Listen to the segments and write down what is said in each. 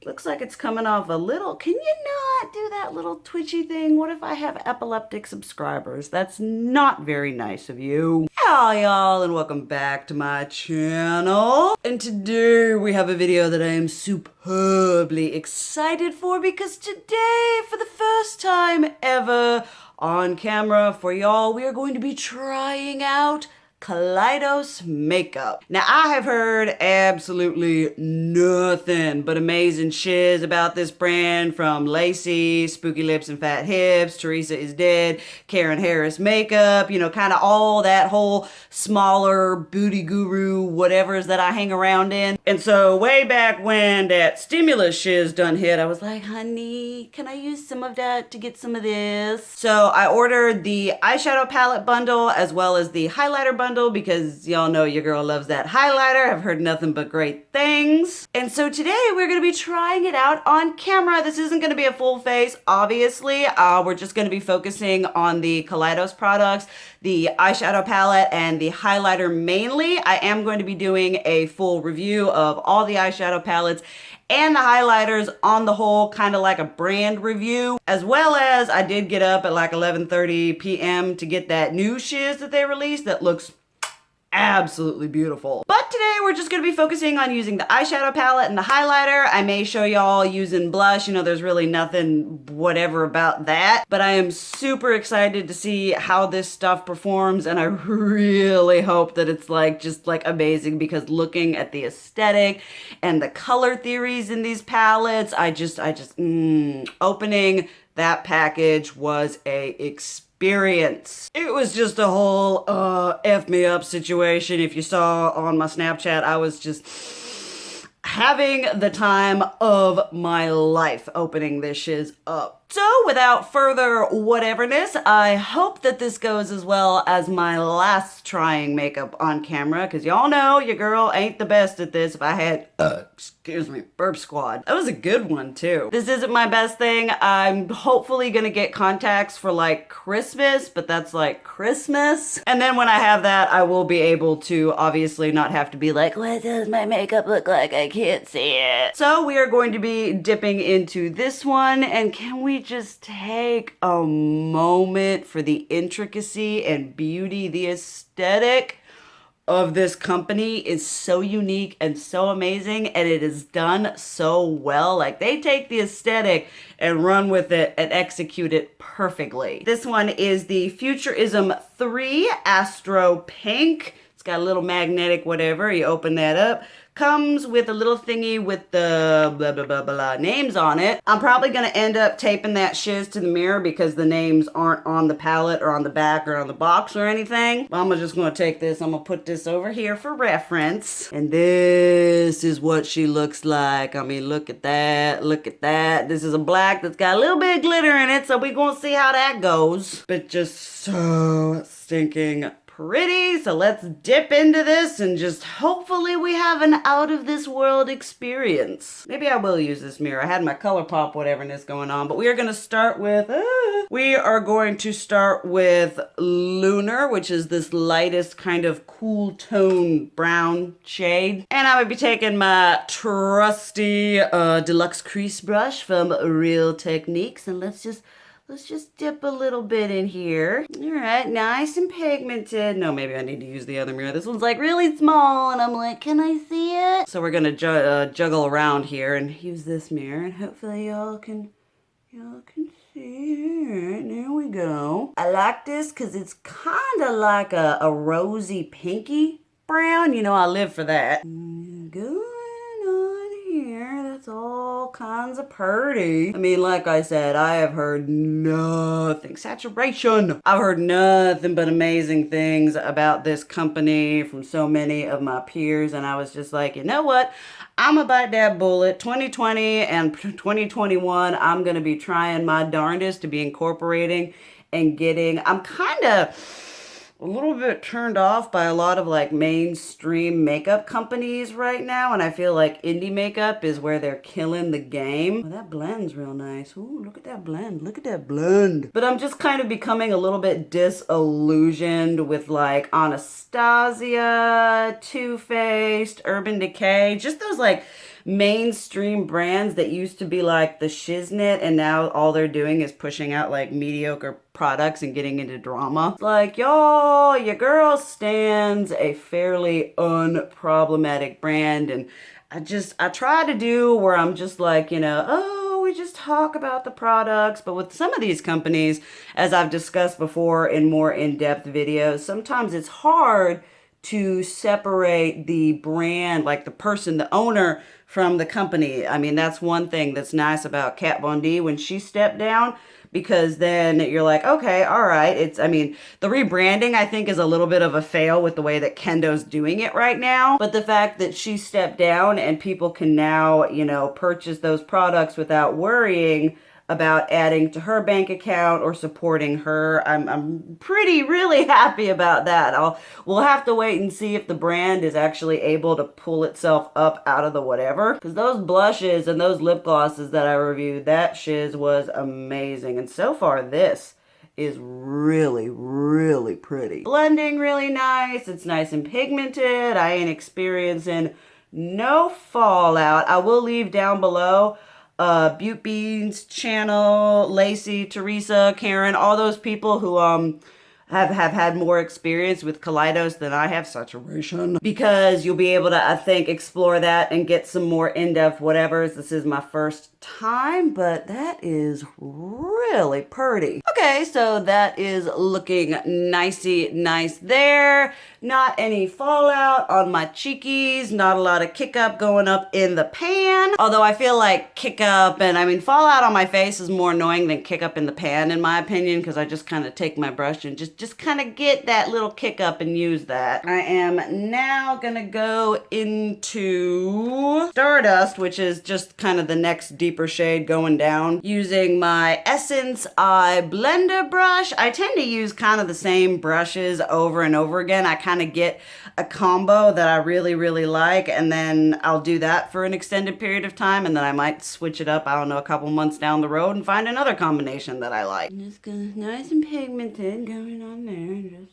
Looks like it's coming off a little. Can you not do that little twitchy thing? What if I have epileptic subscribers? That's not very nice of you. Hi y'all, and welcome back to my channel. And today we have a video that I am superbly excited for, because today, for the first time ever on camera for y'all, we are going to be trying out Kaleidos Makeup. Now, I have heard absolutely nothing but amazing shiz about this brand, from Lacey, Spooky Lips and Fat Hips, Teresa is Dead, Karen Harris Makeup, you know, kind of all that whole smaller booty guru whatevers that I hang around in. And so way back when that stimulus shiz done hit, I was like, honey, can I use some of that to get some of this? So I ordered the eyeshadow palette bundle as well as the highlighter bundle, because y'all know your girl loves that highlighter. I've heard nothing but great things. And so today we're going to be trying it out on camera. This isn't going to be a full face, obviously. We're just going to be focusing on the Kaleidos products, the eyeshadow palette, and the highlighter mainly. I am going to be doing a full review of all the eyeshadow palettes and the highlighters on the whole, kind of like a brand review, as well as I did get up at like 11:30 p.m. to get that new shiz that they released that looks absolutely beautiful. But today we're just going to be focusing on using the eyeshadow palette and the highlighter. I may show y'all using blush. You know, there's really nothing whatever about that, but I am super excited to see how this stuff performs, and I really hope that it's like just like amazing, because looking at the aesthetic and the color theories in these palettes, I just opening that package was a experience. It was just a whole F me up situation. If you saw on my Snapchat, I was just having the time of my life opening this shiz up. So without further whateverness, I hope that this goes as well as my last trying makeup on camera, because y'all know your girl ain't the best at this. If I had, excuse me, burp squad. That was a good one too. This isn't my best thing. I'm hopefully gonna get contacts for like Christmas, but that's like Christmas. And then when I have that, I will be able to obviously not have to be like, what does my makeup look like? I can't see it. So we are going to be dipping into this one, and can we just take a moment for the intricacy and beauty? The aesthetic of this company is so unique and so amazing, and it is done so well. Like, they take the aesthetic and run with it and execute it perfectly. This one is the Futurism 3 Astro Pink. It's got a little magnetic whatever. You open that up. Comes with a little thingy with the blah, blah, blah, blah names on it. I'm probably going to end up taping that shiz to the mirror, because the names aren't on the palette or on the back or on the box or anything. I'm just going to take this. I'm going to put this over here for reference. And this is what she looks like. I mean, look at that. Look at that. This is a black that's got a little bit of glitter in it, so we're going to see how that goes. But just so stinking pretty. So let's dip into this and just hopefully we have an out of this world experience. Maybe I will use this mirror. I had my ColourPop whateverness going on, but we are going to start with Lunar, which is this lightest kind of cool tone brown shade. And I'm gonna be taking my trusty deluxe crease brush from Real Techniques, and let's just dip a little bit in here. All right, nice and pigmented. No, maybe I need to use the other mirror. This one's like really small, and I'm like, can I see it? So we're gonna juggle around here and use this mirror, and hopefully y'all can see. All right, there we go. I like this because it's kind of like a rosy pinky brown. You know, I live for that. Going on here, that's all kinds of pretty. I mean, like I said, I have heard nothing. Saturation. I've heard nothing but amazing things about this company from so many of my peers, and I was just like, you know what? I'm gonna bite that bullet. 2020 and 2021, I'm gonna be trying my darndest to be incorporating and getting. I'm kind of a little bit turned off by a lot of like mainstream makeup companies right now, and I feel like indie makeup is where they're killing the game. Oh, that blends real nice. Ooh, look at that blend. Look at that blend. But I'm just kind of becoming a little bit disillusioned with like Anastasia, Too Faced, Urban Decay, just those like mainstream brands that used to be like the shiznit, and now all they're doing is pushing out like mediocre products and getting into drama. It's like, y'all, your girl stands a fairly unproblematic brand, and I try to do where I'm just like, you know, oh, we just talk about the products. But with some of these companies, as I've discussed before in more in-depth videos, sometimes it's hard to separate the brand, like the person, the owner, from the company. I mean, that's one thing that's nice about Kat Von D when she stepped down, because then you're like, okay, all right. I mean, the rebranding, I think, is a little bit of a fail with the way that Kendo's doing it right now. But the fact that she stepped down and people can now, you know, purchase those products without worrying about adding to her bank account or supporting her, I'm really happy about that. We'll have to wait and see if the brand is actually able to pull itself up out of the whatever. Because those blushes and those lip glosses that I reviewed, that shiz was amazing. And so far, this is really pretty. Blending really nice. It's nice and pigmented. I ain't experiencing no fallout. I will leave down below Butte Beans channel, Lacey, Teresa, Karen, all those people who have had more experience with Kaleidos than I have, saturation, because you'll be able to, I think, explore that and get some more in-depth whatevers. This is my first time, but that is really pretty. Okay, so that is looking nicey nice there. Not any fallout on my cheekies, not a lot of kick up going up in the pan. Although I feel like kick up, and I mean fallout on my face is more annoying than kick up in the pan in my opinion, because I just kind of take my brush and just kind of get that little kick up and use that. I am now gonna go into Stardust, which is just kind of the next deeper shade going down, using my Essence Eye Blender brush. I tend to use kind of the same brushes over and over again. I kind of get a combo that I really like, and then I'll do that for an extended period of time, and then I might switch it up, I don't know, a couple months down the road and find another combination that I like. And it's nice and pigmented going on there. Just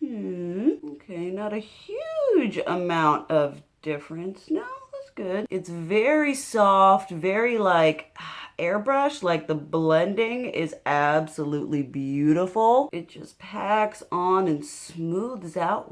okay, not a huge amount of difference. No, that's good. It's very soft, very like airbrush, like the blending is absolutely beautiful. It just packs on and smooths out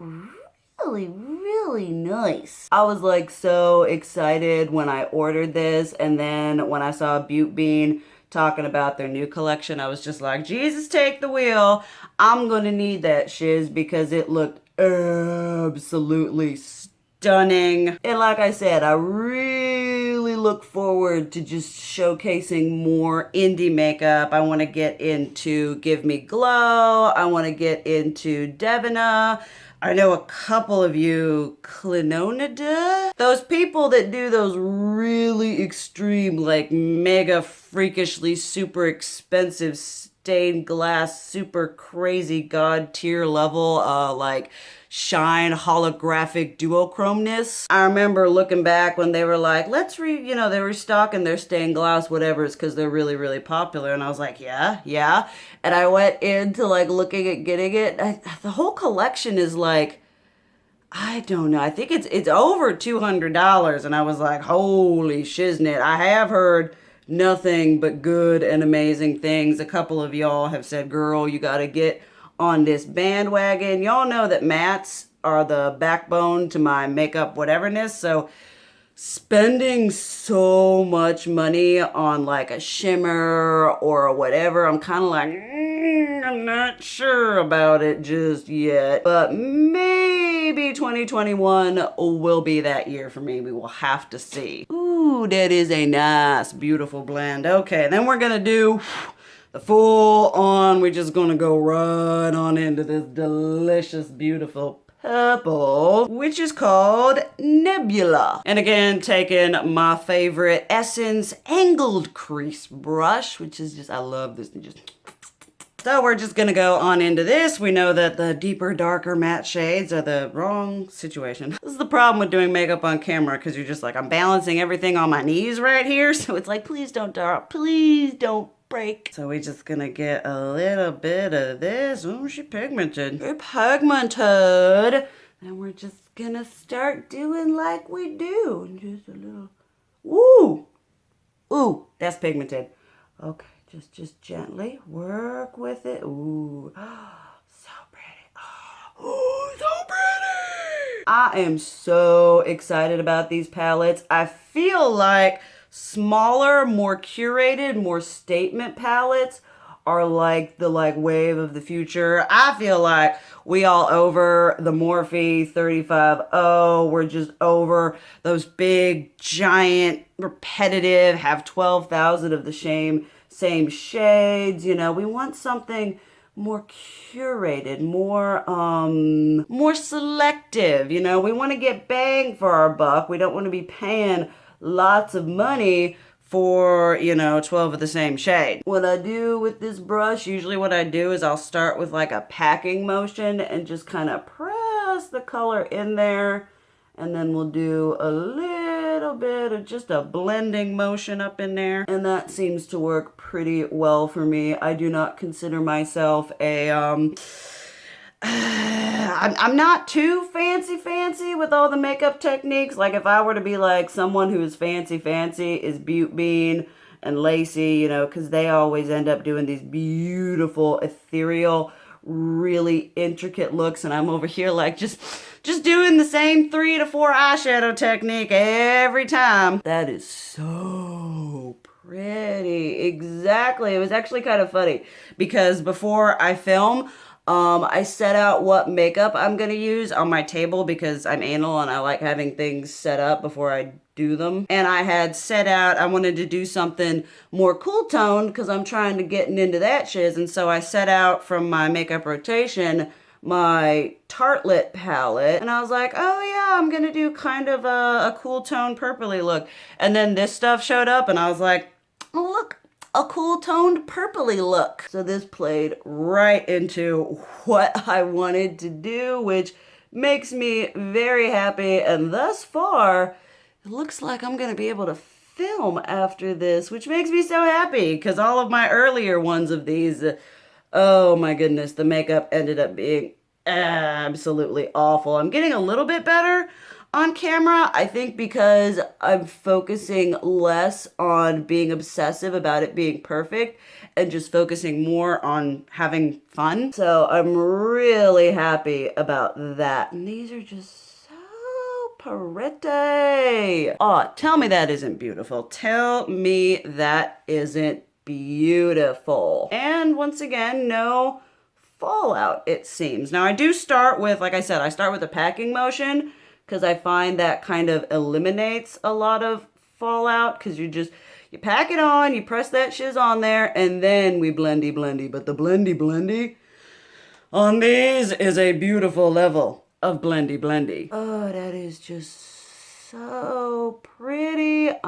really nice. I was like so excited when I ordered this, and then when I saw Butte Bean talking about their new collection, I was just like, Jesus, take the wheel. I'm gonna need that shiz because it looked absolutely stunning. And like I said, I really look forward to just showcasing more indie makeup. I want to get into Give Me Glow. I want to get into Devina. I know a couple of you, Clinonida. Those people that do those really extreme, like mega freakishly super expensive stained glass, super crazy god tier level, like shine holographic duochromeness. I remember looking back when they were like, you know, they were restocking their stained glass whatevers because they're really popular. And I was like, yeah. And I went into like looking at getting it. The whole collection is like, I don't know. I think it's over $200. And I was like, holy shiznit. I have heard nothing but good and amazing things. A couple of y'all have said, girl, you got to get on this bandwagon. Y'all know that mattes are the backbone to my makeup whateverness. So spending so much money on like a shimmer or whatever, I'm kind of like, I'm not sure about it just yet. But maybe 2021 will be that year for me. We will have to see. Ooh, that is a nice, beautiful blend. Okay, then we're gonna do the full on, we're just gonna go right on into this delicious, beautiful purple, which is called Nebula. And again, taking my favorite Essence angled crease brush, which is just, I love this. So we're just gonna go on into this. We know that the deeper, darker matte shades are the wrong situation. This is the problem with doing makeup on camera, because you're just like, I'm balancing everything on my knees right here. So it's like, please don't drop, please don't break. So we're just gonna get a little bit of this. Oh, she pigmented. Very pigmented. And we're just gonna start doing like we do. Just a little, ooh, ooh, that's pigmented. Okay, just gently work with it. Ooh, so pretty. Oh, so pretty. I am so excited about these palettes. I feel like smaller, more curated, more statement palettes are like the wave of the future. I feel like we all over the Morphe 35O. We're just over those big, giant, repetitive, have 12,000 of the same shades. You know, we want something more curated, more selective. You know, we want to get bang for our buck. We don't want to be paying lots of money for, you know, 12 of the same shade. What I do with this brush, usually what I do is I'll start with like a packing motion and just kind of press the color in there. And then we'll do a little bit of just a blending motion up in there. And that seems to work pretty well for me. I do not consider myself a, I'm not too fancy with all the makeup techniques. Like if I were to be like someone who is fancy is Butte Bean and Lacey, you know, because they always end up doing these beautiful, ethereal, really intricate looks. And I'm over here like just doing the same 3 to 4 eyeshadow technique every time. That is so pretty. Exactly. It was actually kind of funny because before I film, I set out what makeup I'm going to use on my table because I'm anal and I like having things set up before I do them. And I had set out, I wanted to do something more cool toned because I'm trying to get into that shiz. And so I set out from my makeup rotation my Tartelette palette. And I was like, oh yeah, I'm going to do kind of a cool tone purpley look. And then this stuff showed up and I was like, oh, look. A cool toned purpley look. So this played right into what I wanted to do, which makes me very happy. And thus far, it looks like I'm going to be able to film after this, which makes me so happy because all of my earlier ones of these, oh my goodness, the makeup ended up being absolutely awful. I'm getting a little bit better on camera, I think because I'm focusing less on being obsessive about it being perfect and just focusing more on having fun. So I'm really happy about that. And these are just so pretty. Oh, tell me that isn't beautiful. Tell me that isn't beautiful. And once again, no fallout, it seems. Now I do start with, like I said, I start with a packing motion because I find that kind of eliminates a lot of fallout because you pack it on, you press that shiz on there, and then we blendy. But the blendy on these is a beautiful level of blendy. Oh, that is just so pretty. Just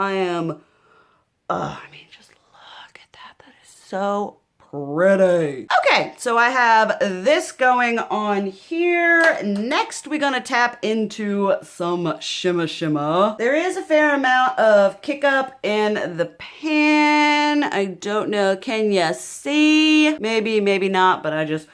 look at that. That is so pretty. Okay, so I have this going on here. Next, we're gonna tap into some shimmer. There is a fair amount of kick up in the pan. I don't know, can you see? Maybe not, but I just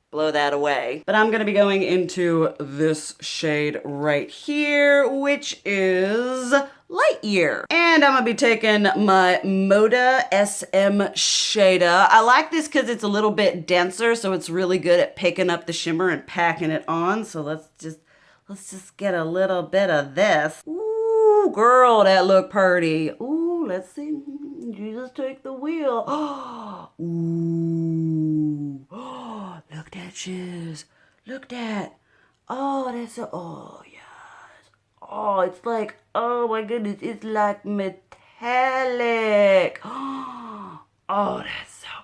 blow that away. But I'm gonna be going into this shade right here, which is Light Year. And I'm gonna be taking my Moda SM shader. I like this because it's a little bit denser, so it's really good at picking up the shimmer and packing it on. So let's just get a little bit of this. Ooh, girl, that look pretty. Ooh, let's see. Jesus, take the wheel. Ooh. Look that shiz. Look that. Oh, that's so, oh yeah. Oh, it's like, oh my goodness, it's like metallic. Oh, that's so, oh,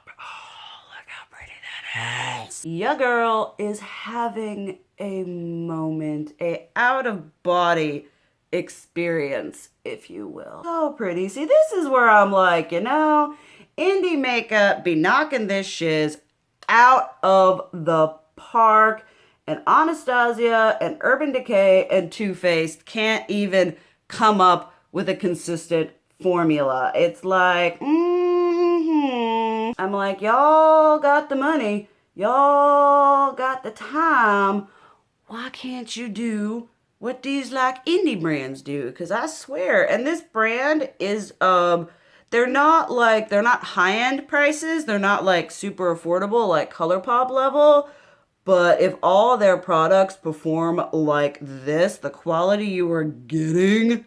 look how pretty that is. Your girl is having a moment, a out-of-body experience, if you will. So pretty. See, this is where I'm like, you know, indie makeup be knocking this shiz out of the park. And Anastasia and Urban Decay and Too Faced can't even come up with a consistent formula. It's like, I'm like, y'all got the money. Y'all got the time. why can't you do what these like indie brands do? Because I swear, and this brand is, they're not high-end prices. They're not like super affordable, like ColourPop level. But if all their products perform like this, the quality you are getting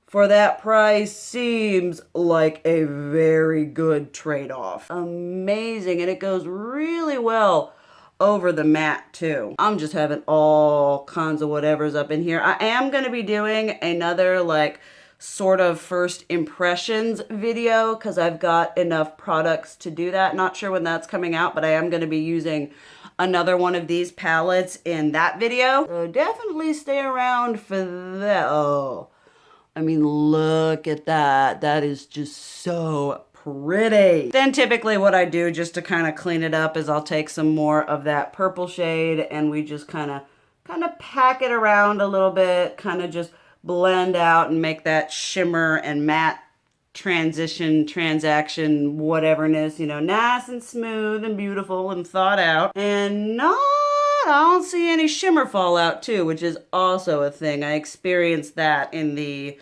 for that price seems like a very good trade-off. Amazing, and it goes really well over the matte too. I'm just having all kinds of whatevers up in here. I am going to be doing another like sort of first impressions video because I've got enough products to do that. Not sure when that's coming out, but I am going to be using another one of these palettes in that video. So definitely stay around for that. Oh, I mean, look at that. That is just so pretty. Then typically what I do just to kind of clean it up is I'll take some more of that purple shade and we just kind of pack it around a little bit, kind of just blend out and make that shimmer and matte transaction, whateverness, you know, nice and smooth and beautiful and thought out. And I don't see any shimmer fallout too, which is also a thing. I experienced that in the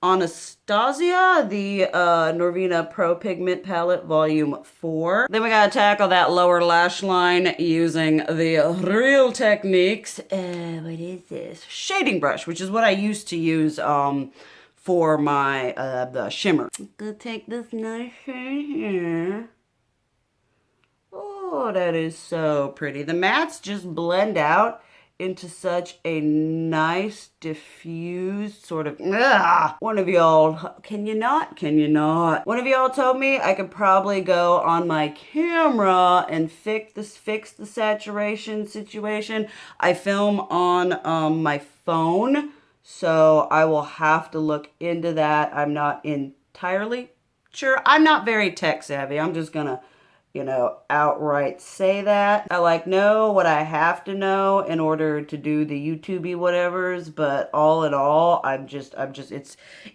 Anastasia, the Norvina Pro Pigment Palette Volume 4. Then we gotta tackle that lower lash line using the Real Techniques, what is this? Shading brush, which is what I used to use for my the shimmer. I'm gonna take this knife right here. Oh, that is so pretty. The mattes just blend out into such a nice diffused sort of, one of y'all, can you not? One of y'all told me I could probably go on my camera and fix the saturation situation. I film on my phone, so I will have to look into that. I'm not entirely sure. I'm not very tech savvy. I'm just gonna, you know, outright say that. I like know what I have to know in order to do the YouTubey whatevers, but all in all, I'm just,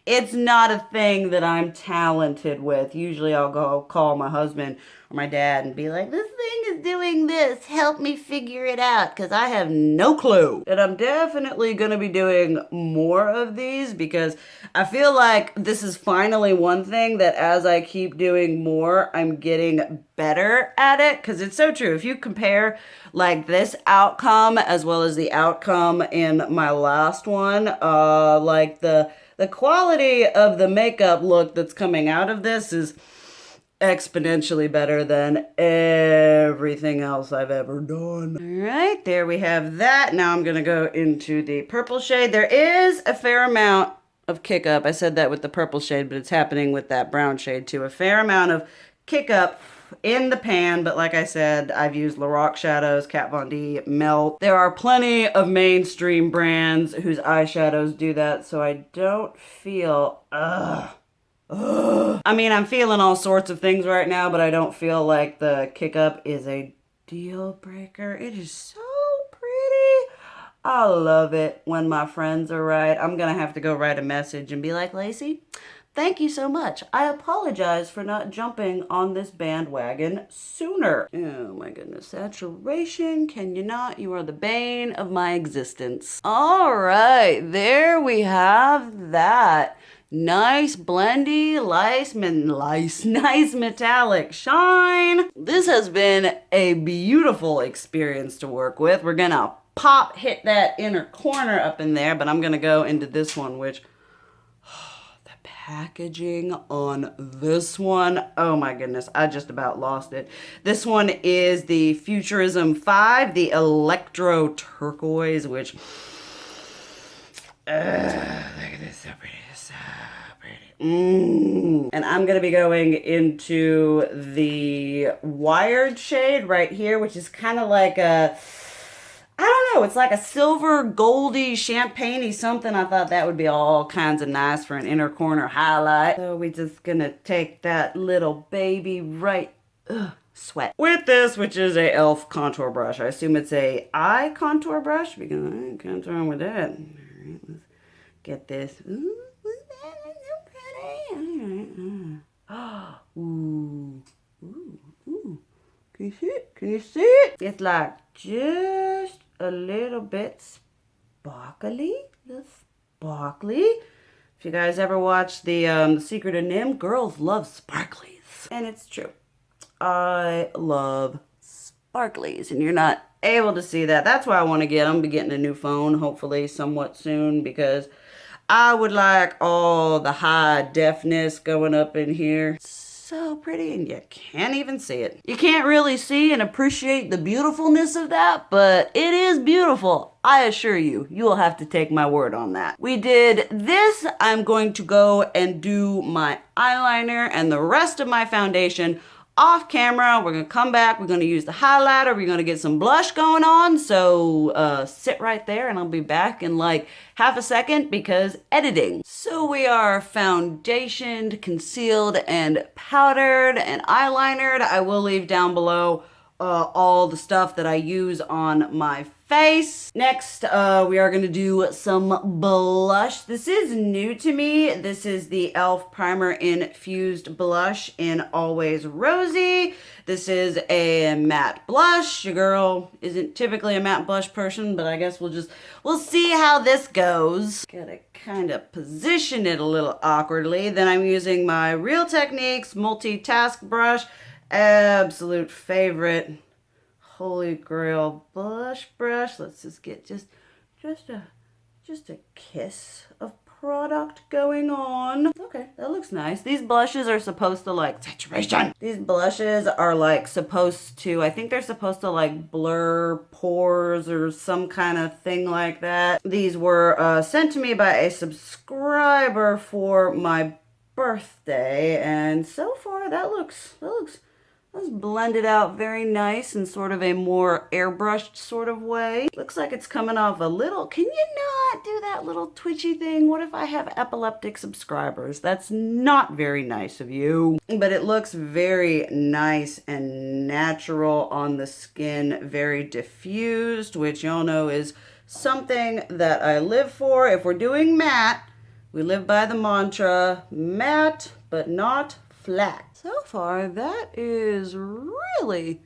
it's not a thing that I'm talented with. Usually I'll go call my husband or my dad and be like, this thing is doing this, help me figure it out, because I have no clue. And I'm definitely going to be doing more of these because I feel like this is finally one thing that as I keep doing more, I'm getting better at it, because it's so true. If you compare like this outcome as well as the outcome in my last one, like the quality of the makeup look that's coming out of this is exponentially better than everything else I've ever done. All right, there we have that. Now I'm gonna go into the purple shade. There is a fair amount of kick up. I said that with the purple shade, but it's happening with that brown shade too. A fair amount of kick up in the pan, but like I said, I've used Lorac shadows, Kat Von D, Melt. There are plenty of mainstream brands whose eyeshadows do that, so I don't feel, I mean, I'm feeling all sorts of things right now, but I don't feel like the kick up is a deal breaker. It is so pretty. I love it when my friends are right. I'm gonna have to go write a message and be like, Lacey, thank you so much. I apologize for not jumping on this bandwagon sooner. Oh my goodness. Saturation, can you not? You are the bane of my existence. All right, there we have that. Nice blendy, nice metallic shine. This has been a beautiful experience to work with. We're gonna hit that inner corner up in there, but I'm gonna go into this one, which packaging on this one, oh my goodness, I just about lost it. This one is the Futurism 5, the Electro Turquoise, which, look at this, so pretty, so pretty. And I'm gonna be going into the Wired shade right here, which is kind of like a, I don't know, it's like a silver, goldy, champagne-y something. I thought that would be all kinds of nice for an inner corner highlight. So we're just gonna take that little baby right, sweat. With this, which is a e.l.f. contour brush. I assume it's a eye contour brush because I can't wrong with that. All right, let's get this. Ooh, that is so pretty. All right. Ooh, ooh, ooh. Can you see it? Can you see it? It's like just a little bit sparkly. If you guys ever watched the Secret of Nim, girls love sparklies. And it's true. I love sparklies, and you're not able to see that. That's why I want to get them. I'll be getting a new phone, hopefully somewhat soon, because I would like all the high defness going up in here. So pretty, and you can't even see it. You can't really see and appreciate the beautifulness of that, but it is beautiful. I assure you, you will have to take my word on that. We did this. I'm going to go and do my eyeliner and the rest of my foundation off camera. We're gonna come back, we're gonna use the highlighter, we're gonna get some blush going on, so sit right there and I'll be back in like half a second because editing. So we are foundationed, concealed, and powdered and eyelinered. I will leave down below all the stuff that I use on my face. Next, we are gonna do some blush. This is new to me. This is the e.l.f. Primer Infused Blush in Always Rosy. This is a matte blush. Your girl isn't typically a matte blush person, but I guess we'll see how this goes. Gotta kind of position it a little awkwardly. Then I'm using my Real Techniques multitask brush. Absolute favorite. Holy grail blush brush. Let's just get just a kiss of product going on. Okay, that looks nice. These blushes are supposed to like saturation. These blushes are like supposed to, I think they're supposed to like blur pores or some kind of thing like that. These were sent to me by a subscriber for my birthday, and so far that looks blended out very nice in sort of a more airbrushed sort of way. Looks like it's coming off a little, can you not do that little twitchy thing? What if I have epileptic subscribers? That's not very nice of you. But it looks very nice and natural on the skin, very diffused, which y'all know is something that I live for. If we're doing matte, we live by the mantra, matte but not flat. So far, that is really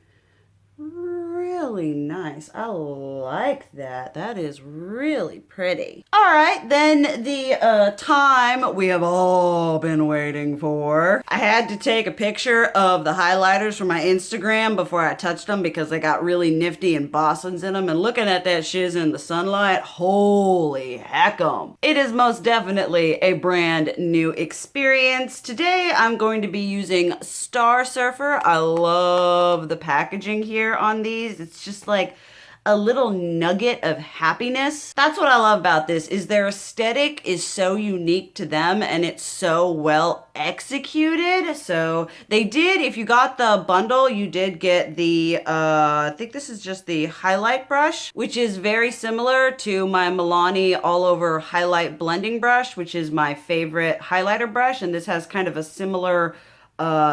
nice. I like that. That is really pretty. All right, then the time we have all been waiting for. I had to take a picture of the highlighters for my Instagram before I touched them because they got really nifty and bossins in them. And looking at that shiz in the sunlight, holy heck'em. It is most definitely a brand new experience. Today, I'm going to be using Star Surfer. I love the packaging here on these. It's just like a little nugget of happiness. That's what I love about this, is their aesthetic is so unique to them and it's so well executed. So they did, if you got the bundle, you did get the, I think this is just the highlight brush, which is very similar to my Milani all over highlight blending brush, which is my favorite highlighter brush. And this has kind of a similar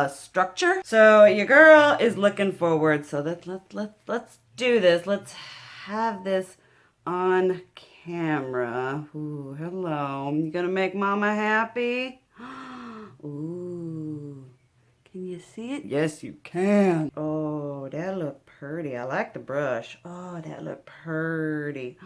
structure. So your girl is looking forward. So let's do this. Let's have this on camera. Ooh, hello. You gonna make mama happy? Ooh, can you see it? Yes, you can. Oh, that look pretty. I like the brush. Oh, that look pretty.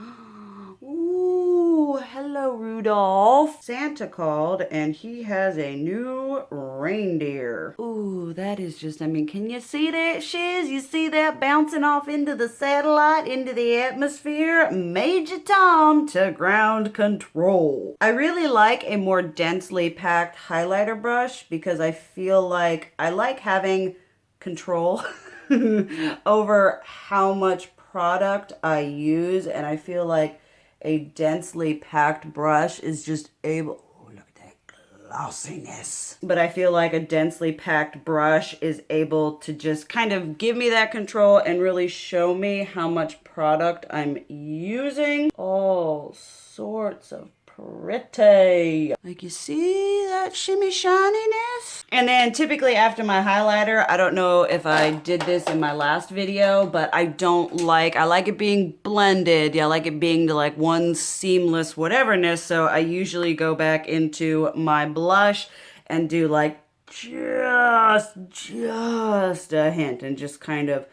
Ooh, hello, Rudolph. Santa called and he has a new reindeer. Ooh, that is just, I mean, can you see that, Shiz? You see that bouncing off into the satellite, into the atmosphere? Major Tom to ground control. I really like a more densely packed highlighter brush because I feel like I like having control over how much product I use, and I feel like a densely packed brush is just able, oh, look at that glossiness. But I feel like a densely packed brush is able to just kind of give me that control and really show me how much product I'm using. All sorts of pretty. Like, you see that shimmy shininess? And then typically after my highlighter, I don't know if I did this in my last video, but I like it being blended. Yeah, I like it being to like one seamless whateverness. So I usually go back into my blush and do like just a hint and just kind of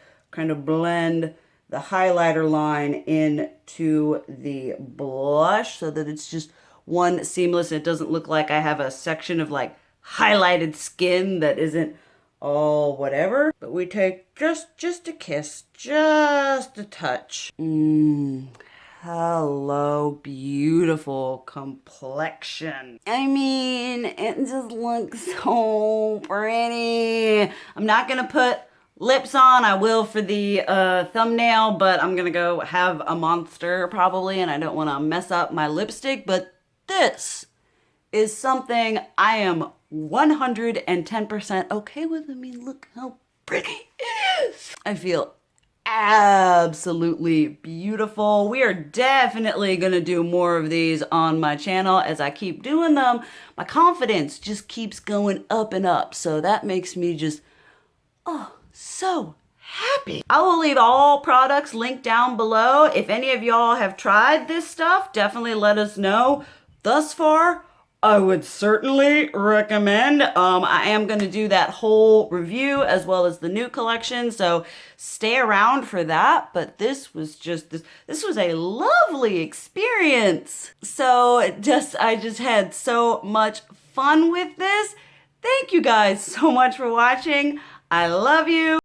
blend the highlighter line into the blush so that it's just one seamless. It doesn't look like I have a section of like highlighted skin that isn't all whatever. But we take just a kiss, just a touch. Hello, beautiful complexion. I mean, it just looks so pretty. I'm not gonna put lips on. I will for the thumbnail, but I'm gonna go have a monster probably, and I don't want to mess up my lipstick. But this is something I am 110% okay with. I mean, look how pretty it is. I feel absolutely beautiful. We are definitely gonna do more of these on my channel. As I keep doing them, my confidence just keeps going up and up. So that makes me just, oh, so happy. I will leave all products linked down below. If any of y'all have tried this stuff, definitely let us know. Thus far, I would certainly recommend. I am going to do that whole review as well as the new collection, so stay around for that. But this was just this was a lovely experience. So I just had so much fun with this. Thank you guys so much for watching. I love you.